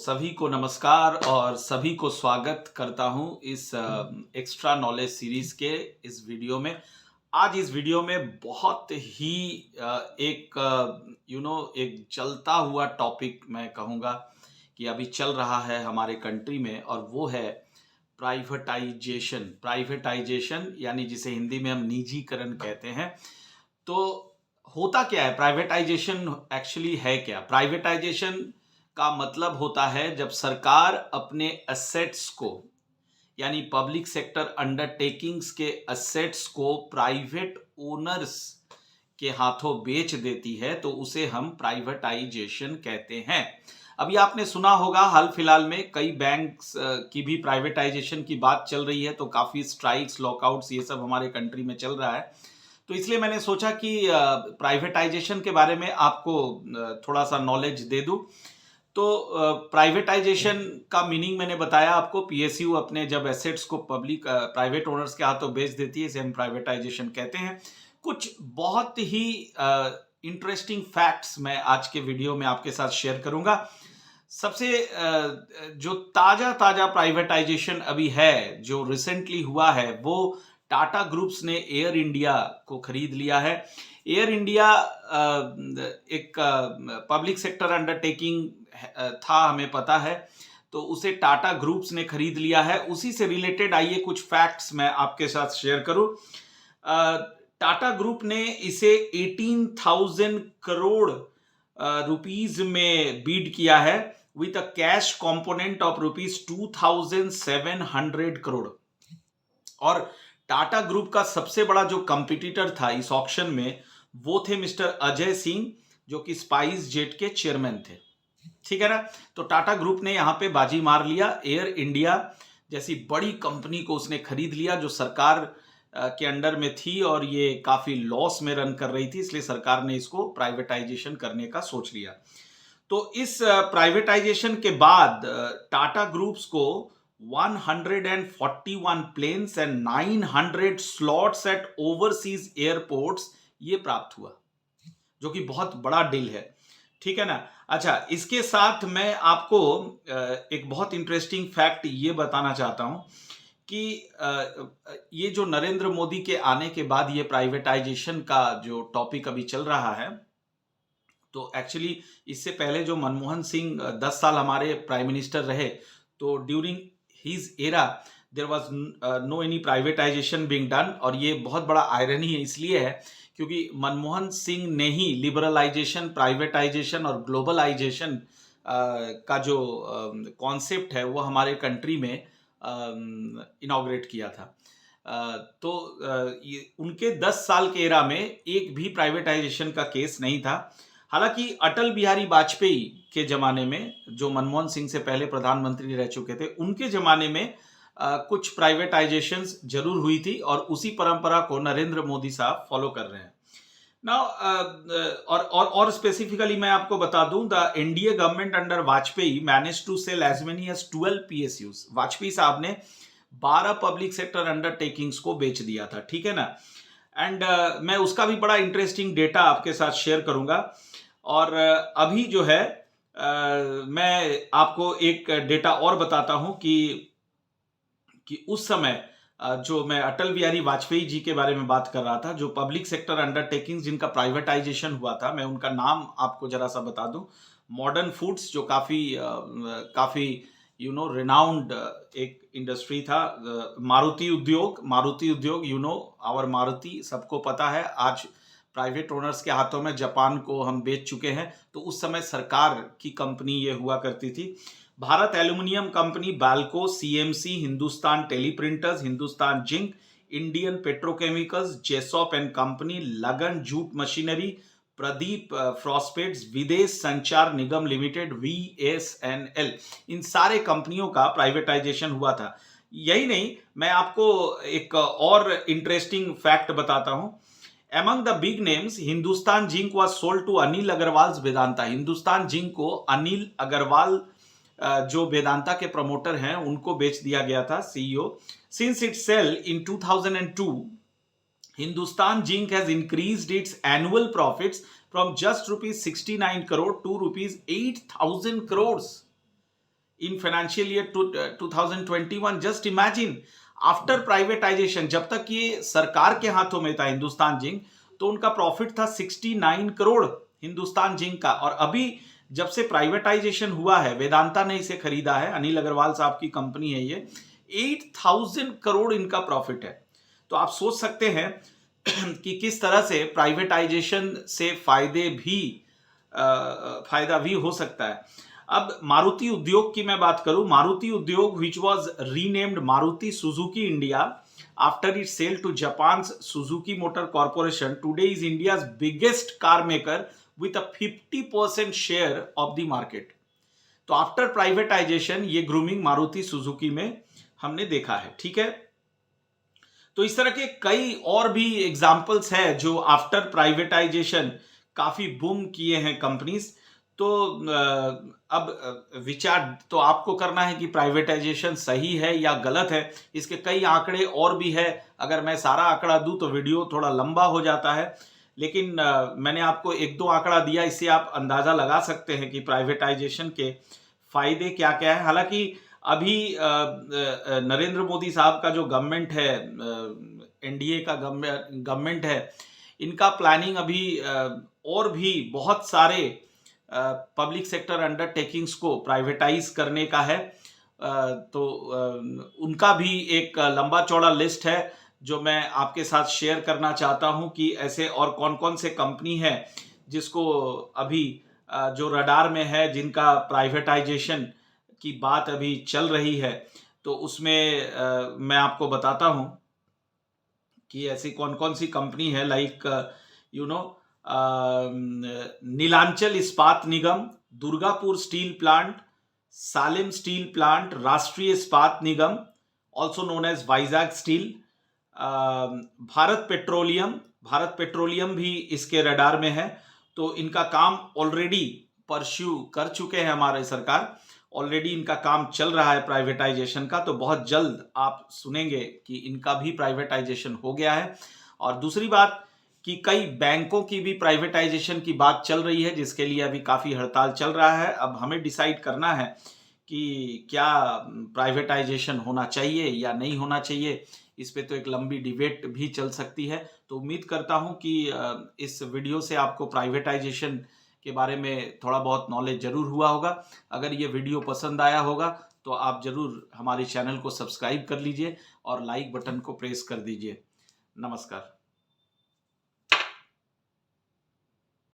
सभी को नमस्कार और सभी को स्वागत करता हूं इस एक्स्ट्रा नॉलेज सीरीज के इस वीडियो में। आज इस वीडियो में बहुत ही एक एक जलता हुआ टॉपिक मैं कहूँगा कि अभी चल रहा है हमारे कंट्री में, और वो है प्राइवेटाइजेशन यानी जिसे हिंदी में हम निजीकरण कहते हैं। तो होता क्या है प्राइवेटाइजेशन? एक्चुअली है क्या प्राइवेटाइजेशन का मतलब? होता है जब सरकार अपने एसेट्स को यानी पब्लिक सेक्टर अंडरटेकिंग्स के एसेट्स को प्राइवेट ओनर्स के हाथों बेच देती है, तो उसे हम प्राइवेटाइजेशन कहते हैं। अभी आपने सुना होगा हाल फिलहाल में कई बैंक्स की भी प्राइवेटाइजेशन की बात चल रही है, तो काफी स्ट्राइक्स, लॉकआउट्स, ये सब हमारे कंट्री में चल रहा है। तो इसलिए मैंने सोचा कि प्राइवेटाइजेशन के बारे में आपको थोड़ा सा नॉलेज दे दूं। तो प्राइवेटाइजेशन का मीनिंग मैंने बताया आपको। पीएसयू अपने जब एसेट्स को पब्लिक प्राइवेट ओनर्स के हाथों बेच देती है, इसे हम प्राइवेटाइजेशन कहते हैं। कुछ बहुत ही इंटरेस्टिंग फैक्ट्स मैं आज के वीडियो में आपके साथ शेयर करूंगा। सबसे जो ताजा ताजा प्राइवेटाइजेशन अभी है, जो रिसेंटली हुआ है, वो टाटा ग्रुप्स ने एयर इंडिया को खरीद लिया है। एयर इंडिया एक पब्लिक सेक्टर अंडरटेकिंग था, हमें पता है, तो उसे टाटा ग्रुप्स ने खरीद लिया है। उसी से रिलेटेड आइए कुछ फैक्ट्स मैं आपके साथ शेयर करूं। टाटा ग्रुप ने इसे 18,000 करोड़ रुपीज में बीड किया है, with a cash component of rupees 2,700 crore. और टाटा ग्रुप का सबसे बड़ा जो कंपटीटर था इस ऑक्शन में, वो थे मिस्टर अजय सिंह, जो कि स्पाइस जेट के चेयरमैन थे। ठीक है ना? तो टाटा ग्रुप ने यहां पे बाजी मार लिया। एयर इंडिया जैसी बड़ी कंपनी को उसने खरीद लिया, जो सरकार के अंडर में थी और ये काफी लॉस में रन कर रही थी, इसलिए सरकार ने इसको प्राइवेटाइजेशन करने का सोच लिया। तो इस प्राइवेटाइजेशन के बाद टाटा ग्रुप्स को 141 planes and 900 slots at overseas airports ये प्राप्त हुआ, जो कि बहुत बड़ा डील है। ठीक है ना? अच्छा, इसके साथ मैं आपको एक बहुत इंटरेस्टिंग फैक्ट ये बताना चाहता हूं कि ये जो नरेंद्र मोदी के आने के बाद ये प्राइवेटाइजेशन का जो टॉपिक अभी चल रहा है, तो एक्चुअली इससे पहले जो मनमोहन सिंह 10 साल हमारे प्राइम मिनिस्टर रहे, तो during his era there was no any privatisation being done. और ये बहुत बड़ा आयरनी है, इसलिए है क्योंकि मनमोहन सिंह ने ही लिबरलाइजेशन, प्राइवेटाइजेशन और ग्लोबलाइजेशन का जो कॉन्सेप्ट है वो हमारे कंट्री में इनॉग्रेट किया था। ये उनके 10 साल के एरा में एक भी प्राइवेटाइजेशन का केस नहीं था। हालांकि अटल बिहारी वाजपेयी के जमाने में, जो मनमोहन सिंह से पहले प्रधानमंत्री रह चुके थे, उनके जमाने में कुछ प्राइवेटाइजेशंस जरूर हुई थी, और उसी परंपरा को नरेंद्र मोदी साहब फॉलो कर रहे हैं। नाउ और स्पेसिफिकली मैं आपको बता दूं, the NDA government under Vajpayee manage to sell as many as 12 PSUs. Vajpayee साहब ने 12 पब्लिक सेक्टर अंडरटेकिंग्स को बेच दिया था। ठीक है ना? एंड मैं उसका भी बड़ा इंटरेस्टिंग डेटा आपके साथ शेयर करूंगा। और अभी जो है मैं आपको एक डेटा और बताता हूं कि उस समय जो मैं अटल बिहारी वाजपेयी जी के बारे में बात कर रहा था, जो पब्लिक सेक्टर अंडरटेकिंग्स जिनका प्राइवेटाइजेशन हुआ था, मैं उनका नाम आपको जरा सा बता दूं। मॉडर्न फूड्स, जो काफी रिनाउंड एक इंडस्ट्री था। मारुति उद्योग, आवर मारुति, सबको पता है, आज प्राइवेट ओनर्स के हाथों में, जापान को हम बेच चुके हैं। तो उस समय सरकार की कंपनी ये हुआ करती थी। Bharat aluminium company, BALCO, CMC, Hindustan teleprinters, Hindustan zinc, Indian petrochemicals, Jessop and company, Lagan jute machinery, Pradeep phosphates, Videsh Sanchar Nigam limited, VSNL, इन सारे कंपनियों का प्राइवेटाइजेशन हुआ था। यही नहीं, मैं आपको एक और इंटरेस्टिंग फैक्ट बताता हूं। Among the big names, Hindustan zinc was sold to Anil Agarwal Vedanta. Hindustan zinc को अनिल अग्रवाल, जो वेदांता के प्रमोटर हैं, उनको बेच दिया गया था, CEO। Since its sale in 2002, Hindustan Zinc has increased its annual profits from just rupees 69 crore to rupees 8,000 crores। In financial year 2021। Just imagine, after privatisation, जब तक ये सरकार के हाथों में था हिंदुस्तान जिंक, तो उनका प्रॉफिट था 69 करोड़ हिंदुस्तान जिंक का। और अभी जब से प्राइवेटाइजेशन हुआ है, वेदांता ने इसे खरीदा है, अनिल अग्रवाल साहब की कंपनी है ये, 8000 करोड़ इनका प्रॉफिट है। तो आप सोच सकते हैं कि किस तरह से प्राइवेटाइजेशन से फायदा भी हो सकता है। अब मारुति उद्योग की मैं बात करूं, Maruti Udyog which was renamed Maruti Suzuki India after it sell to Japan Suzuki motor corporation, today is India's biggest car maker with a 50% share of the market. तो आफ्टर प्राइवेटाइजेशन ये ग्रूमिंग मारुति सुजुकी में हमने देखा है, ठीक है। तो इस तरह के कई और भी एग्जाम्पल्स है जो आफ्टर प्राइवेटाइजेशन काफी बूम किए हैं कंपनीज। तो अब विचार तो आपको करना है कि प्राइवेटाइजेशन सही है या गलत है। इसके कई आंकड़े और भी है, अगर मैं सारा आंकड़ा दूं तो वीडियो थोड़ा लंबा हो जाता है, लेकिन मैंने आपको एक दो आंकड़ा दिया, इससे आप अंदाजा लगा सकते हैं कि प्राइवेटाइजेशन के फायदे क्या क्या है। हालांकि अभी नरेंद्र मोदी साहब का जो गवर्नमेंट है, एनडीए का गवर्नमेंट है, इनका प्लानिंग अभी और भी बहुत सारे पब्लिक सेक्टर अंडरटेकिंग्स को प्राइवेटाइज करने का है। तो उनका भी एक लंबा चौड़ा लिस्ट है जो मैं आपके साथ शेयर करना चाहता हूं कि ऐसे और कौन कौन से कंपनी है जिसको अभी जो रडार में है, जिनका प्राइवेटाइजेशन की बात अभी चल रही है। तो उसमें मैं आपको बताता हूं कि ऐसी कौन कौन सी कंपनी है, like Neelanchal Ispat Nigam, Durgapur steel plant, Salem steel plant, Rashtriya Ispat Nigam also known as Vizag steel, Bharat petroleum भी इसके रडार में है। तो इनका काम ऑलरेडी परस्यू कर चुके हैं हमारे सरकार, ऑलरेडी इनका काम चल रहा है प्राइवेटाइजेशन का। तो बहुत जल्द आप सुनेंगे कि इनका भी प्राइवेटाइजेशन हो गया है। और दूसरी बात कि कई बैंकों की भी प्राइवेटाइजेशन की बात चल रही है, जिसके लिए अभी काफ़ी हड़ताल चल रहा है। अब हमें डिसाइड करना है कि क्या प्राइवेटाइजेशन होना चाहिए या नहीं होना चाहिए। इस पे तो एक लंबी डिबेट भी चल सकती है। तो उम्मीद करता हूं कि इस वीडियो से आपको प्राइवेटाइजेशन के बारे में थोड़ा बहुत नॉलेज जरूर हुआ होगा। अगर ये वीडियो पसंद आया होगा तो आप जरूर हमारे चैनल को सब्सक्राइब कर लीजिए और लाइक बटन को प्रेस कर दीजिए। नमस्कार।